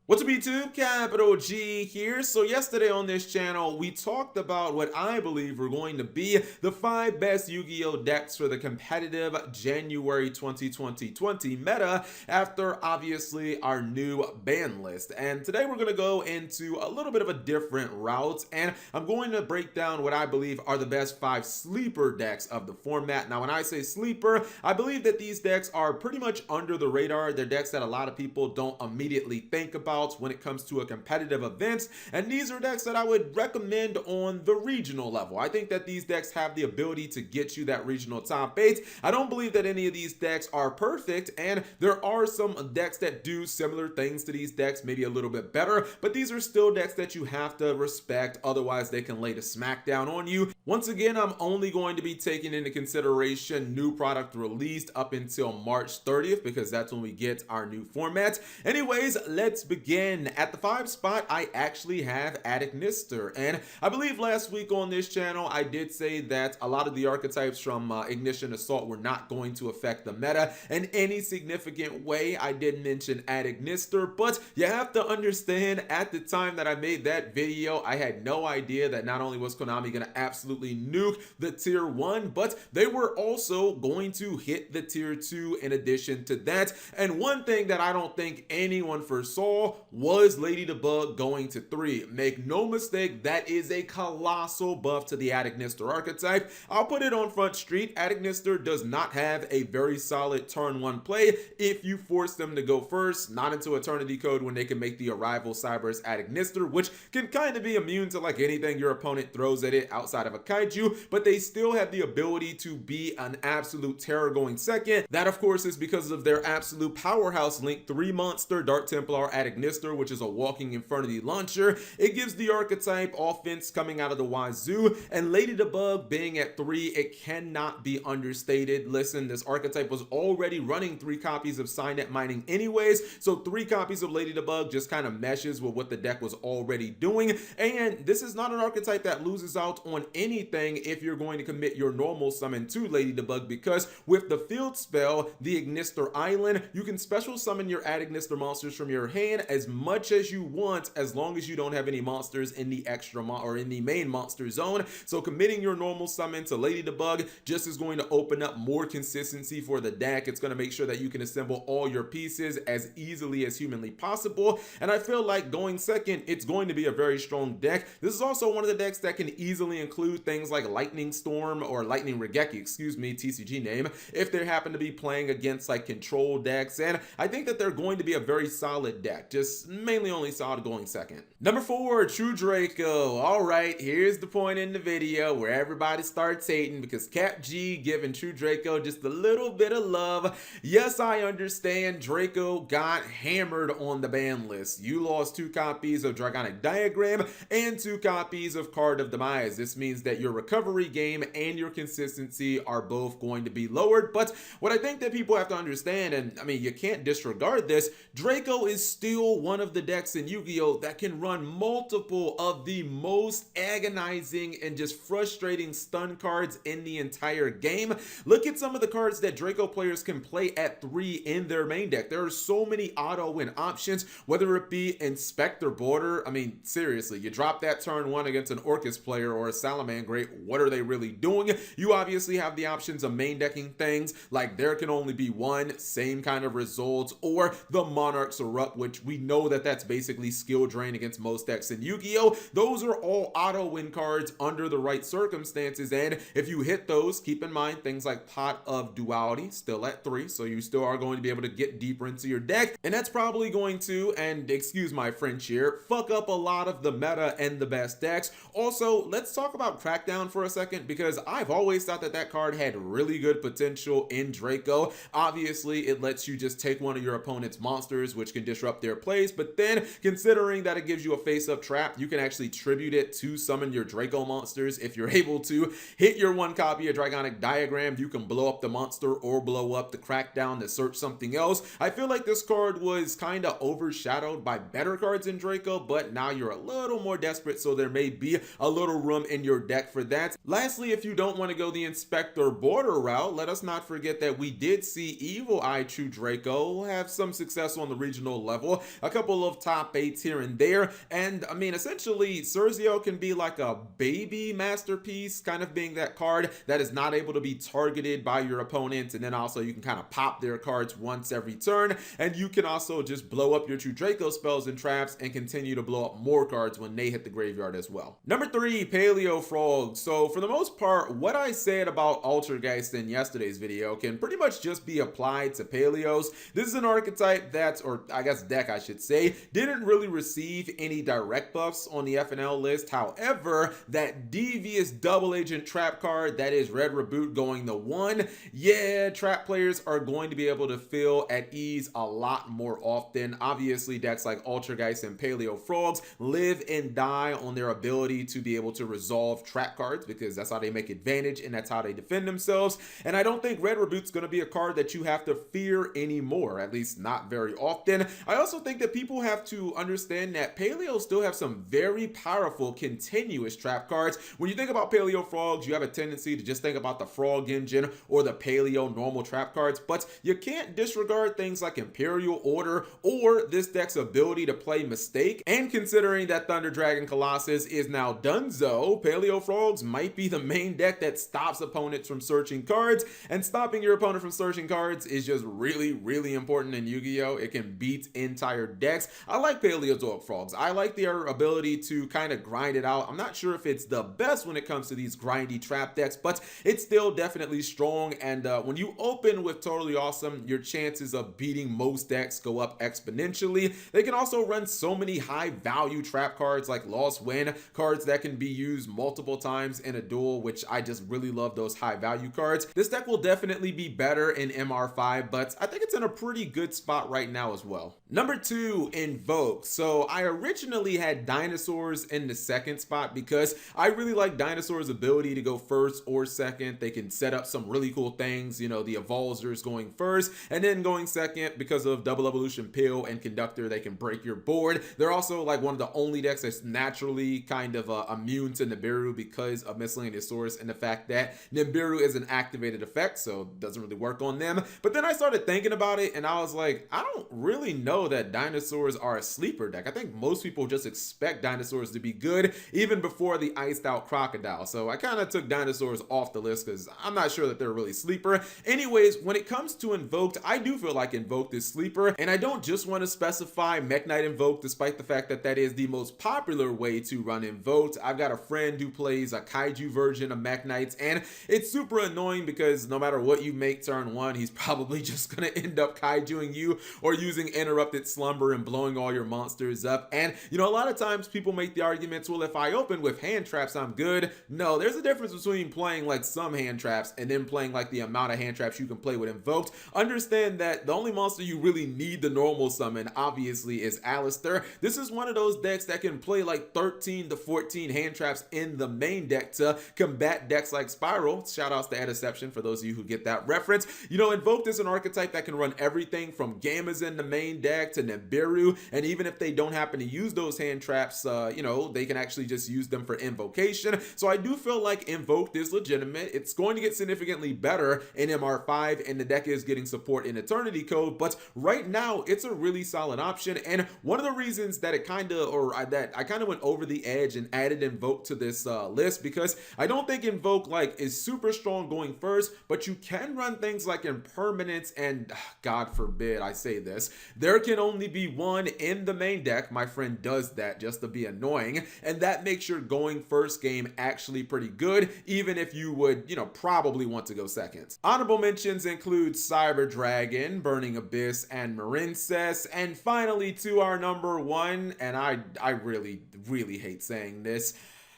What's up YouTube? Capital G here. So yesterday on this channel, we talked about what I believe are going to be the 5 best Yu-Gi-Oh decks for the competitive January 2020 meta after obviously our new ban list. And today we're going to go into a little bit of a different route, and I'm going to break down what I believe are the best 5 sleeper decks of the format. Now when I say sleeper, I believe that these decks are pretty much under the radar. They're decks that a lot of people don't immediately think about when it comes to a competitive event, and these are decks that I would recommend on the regional level. I think that these decks have the ability to get you that regional top 8. I don't believe that any of these decks are perfect, and there are some decks that do similar things to these decks, maybe a little bit better, but these are still decks that you have to respect, otherwise they can lay the smackdown on you. Once again, I'm only going to be taking into consideration new product released up until March 30th because that's when we get our new format. Anyways, let's begin. At the 5 spot, I actually have Ignister, and I believe last week on this channel I did say that a lot of the archetypes from Ignition Assault were not going to affect the meta in any significant way. I did mention Ignister, but you have to understand, at the time that I made that video, I had no idea that not only was Konami going to absolutely nuke the tier 1, but they were also going to hit the tier 2 in addition to that. And one thing that I don't think anyone foresaw was Lady the Bug going to 3. Make no mistake, that is a colossal buff to the Ignister archetype. I'll put it on Front Street. Ignister does not have a very solid turn 1 play if you force them to go first, not into Eternity Code when they can make the Arrival Cyberse Ignister, which can kind of be immune to like anything your opponent throws at it outside of a Kaiju, but they still have the ability to be an absolute terror going second. That of course is because of their absolute powerhouse link 3 monster Dark Templar Ignister, which is a walking Infernity launcher. It gives the archetype offense coming out of the wazoo, and Lady the Bug being at 3, it cannot be understated. Listen, this archetype was already running 3 copies of Signet Mining anyways, so 3 copies of Lady the Bug just kind of meshes with what the deck was already doing. And this is not an archetype that loses out on anything if you're going to commit your normal summon to Lady the Bug, because with the field spell, the Ignister Island, you can special summon your Ignister monsters from your hand as much as you want, as long as you don't have any monsters in the extra or in the main monster zone. So committing your normal summon to Lady the Bug just is going to open up more consistency for the deck. It's going to make sure that you can assemble all your pieces as easily as humanly possible, and I feel like going second, it's going to be a very strong deck. This is also one of the decks that can easily include things like Lightning Storm or Lightning Regeki, excuse me, TCG name, if they happen to be playing against like control decks, and I think that they're going to be a very solid deck, just mainly only solid going second. Number 4, True Draco. Alright, here's the point in the video where everybody starts hating because Cap G giving True Draco just a little bit of love. Yes, I understand Draco got hammered on the ban list. You lost 2 copies of Dragonic Diagram and 2 copies of Card of Demise. This means that your recovery game and your consistency are both going to be lowered, but what I think that people have to understand, and I mean you can't disregard this, Draco is still one of the decks in Yu-Gi-Oh that can run multiple of the most agonizing and just frustrating stun cards in the entire game. Look at some of the cards that Draco players can play at 3 in their main deck. There are so many auto win options, whether it be Inspector Border. I mean, seriously, you drop that turn 1 against an Orcus player or a Salamangreat, what are they really doing? You obviously have the options of main decking things like There Can Only Be One, same kind of results, or the Monarchs Erupt, which we know that that's basically skill drain against most decks in Yu-Gi-Oh! Those are all auto win cards under the right circumstances, and if you hit those, keep in mind things like Pot of Duality, still at 3, so you still are going to be able to get deeper into your deck, and that's probably going to, and excuse my French here, fuck up a lot of the meta and the best decks. Also, let's talk about Crackdown for a second, because I've always thought that that card had really good potential in Draco. Obviously, it lets you just take one of your opponent's monsters, which can disrupt their plays, but then considering that it gives you a face-up trap, you can actually tribute it to summon your Draco monsters. If you're able to hit your 1 copy of Dragonic Diagram, you can blow up the monster or blow up the Crackdown to search something else. I feel like this card was kind of overshadowed by better cards in Draco, but now you're a little more desperate, so there may be a little room in your deck for that. Lastly, if you don't want to go the Inspector Border route, let us not forget that we did see Evil Eye True Draco have some success on the regional level a couple of top 8s here and there. And I mean, essentially, Yugioh can be like a baby masterpiece, kind of being that card that is not able to be targeted by your opponent. And then also you can kind of pop their cards once every turn. And you can also just blow up your 2 Draco spells and traps and continue to blow up more cards when they hit the graveyard as well. Number 3, Paleo Frog. So for the most part, what I said about Altergeist in yesterday's video can pretty much just be applied to Paleos. This is an archetype that, or I guess deck I should say, didn't really receive any direct buffs on the FNL list. However, that devious double agent trap card that is Red Reboot going the 1, yeah, trap players are going to be able to feel at ease a lot more often. Obviously, decks like Altergeist and Paleo Frogs live and die on their ability to be able to resolve trap cards, because that's how they make advantage and that's how they defend themselves. And I don't think Red Reboot's going to be a card that you have to fear anymore, at least not very often. I also think that people have to understand that Paleo still have some very powerful continuous trap cards. When you think about Paleo Frogs, you have a tendency to just think about the Frog Engine or the Paleo normal trap cards, but you can't disregard things like Imperial Order or this deck's ability to play Mistake. And considering that Thunder Dragon Colossus is now donezo, Paleo Frogs might be the main deck that stops opponents from searching cards, and stopping your opponent from searching cards is just really important in Yu-Gi-Oh! It can beat entire decks. I like Paleozoic Frogs. I like their ability to kind of grind it out. I'm not sure if it's the best when it comes to these grindy trap decks, but it's still definitely strong. And when you open with Totally Awesome, your chances of beating most decks go up exponentially. They can also run so many high value trap cards like Lost Win, cards that can be used multiple times in a duel, which I just really love those high value cards. This deck will definitely be better in MR5, but I think it's in a pretty good spot right now as well. Number 2, Invoke. So I originally had Dinosaurs in the second spot because I really like Dinosaurs' ability to go first or second. They can set up some really cool things, you know, the Evolzers going first and then going second because of Double Evolution Pill and Conductor. They can break your board. They're also like one of the only decks that's naturally kind of immune to Nibiru because of Miscellaneous Source and the fact that Nibiru is an activated effect, so it doesn't really work on them. But then I started thinking about it and I was like, I don't really know that Dinosaurs are a sleeper deck. I think most people just expect Dinosaurs to be good even before the Iced Out Crocodile. So I kind of took Dinosaurs off the list because I'm not sure that they're really sleeper. Anyways, when it comes to Invoked, I do feel like Invoked is sleeper, and I don't just want to specify Mech Knight Invoked despite the fact that that is the most popular way to run Invoked. I've got a friend who plays a Kaiju version of Mech Knights, and it's super annoying because no matter what you make turn 1, he's probably just going to end up Kaijuing you or using Interrupted Slumber and blowing all your monsters up. And you know, a lot of times people make the arguments, well, if I open with hand traps, I'm good. No, there's a difference between playing like some hand traps and then playing like the amount of hand traps you can play with Invoked. Understand that the only monster you really need the normal summon obviously is Alistair. This is one of those decks that can play like 13 to 14 hand traps in the main deck to combat decks like Spiral. Shout outs to Deception for those of you who get that reference. You know, Invoked is an archetype that can run everything from Gammas in the main deck to Nibiru, and even if they don't happen to use those hand traps, you know, they can actually just use them for invocation. So I do feel like Invoked is legitimate. It's going to get significantly better in MR5, and the deck is getting support in Eternity Code, but right now it's a really solid option. And one of the reasons that it kind of, or that I kind of went over the edge and added Invoke to this list, because I don't think Invoke like is super strong going first, but you can run things like Impermanence, and God forbid I say this, there can only be one in the main deck. My friend does that just to be annoying, and that makes your going first game actually pretty good, even if you would, you know, probably want to go second. Honorable mentions include Cyber Dragon, Burning Abyss, and Marincess. And finally, to our number 1, and I really hate saying this,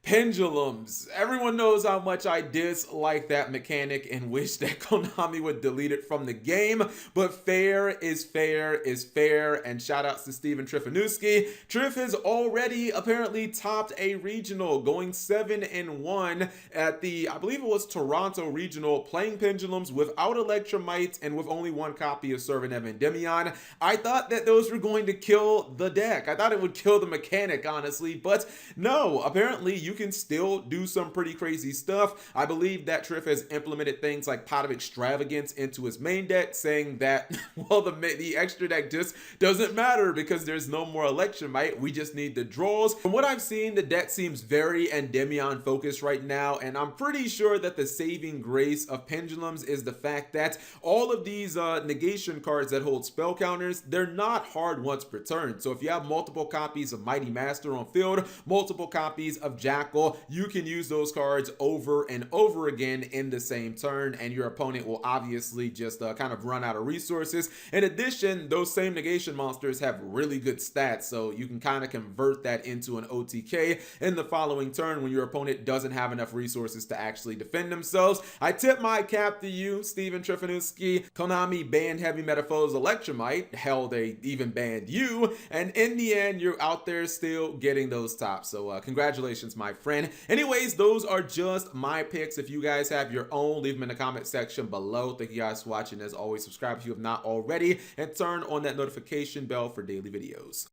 Pendulums. Everyone knows how much I dislike that mechanic and wish that Konami would delete it from the game, but fair is fair is fair, and shout outs to Steven Trifanowski. Triff has already apparently topped a regional, going 7-1 at the, I believe it was Toronto regional, playing Pendulums without Electromite and with only 1 copy of Servant of Endymion. I thought that those were going to kill the deck. I thought it would kill the mechanic, honestly, but no, apparently you can still do some pretty crazy stuff. I believe that Triff has implemented things like Pot of Extravagance into his main deck, saying that, well, the extra deck just doesn't matter because there's no more election might. We just need the draws. From what I've seen, the deck seems very Endymion focused right now, and I'm pretty sure that the saving grace of Pendulums is the fact that all of these negation cards that hold spell counters, they're not hard once per turn. So if you have multiple copies of Mighty Master on field, multiple copies of Jackal, you can use those cards over and over again in the same turn, and your opponent will obviously just kind of run out of resources. In addition, those same negation monsters have really good stats, so you can kind of convert that into an OTK in the following turn when your opponent doesn't have enough resources to actually defend themselves. I tip my cap to you, Steven Trifanowski. Konami banned Heavy Metaphors Electromite. Hell, they even banned you, and in the end, you're out there still getting those tops. So congratulations, my friend. Anyways, those are just my picks. If you guys have your own, leave them in the comment section below. Thank you guys for watching. As always, subscribe if you have not already, and turn on that notification bell for daily videos.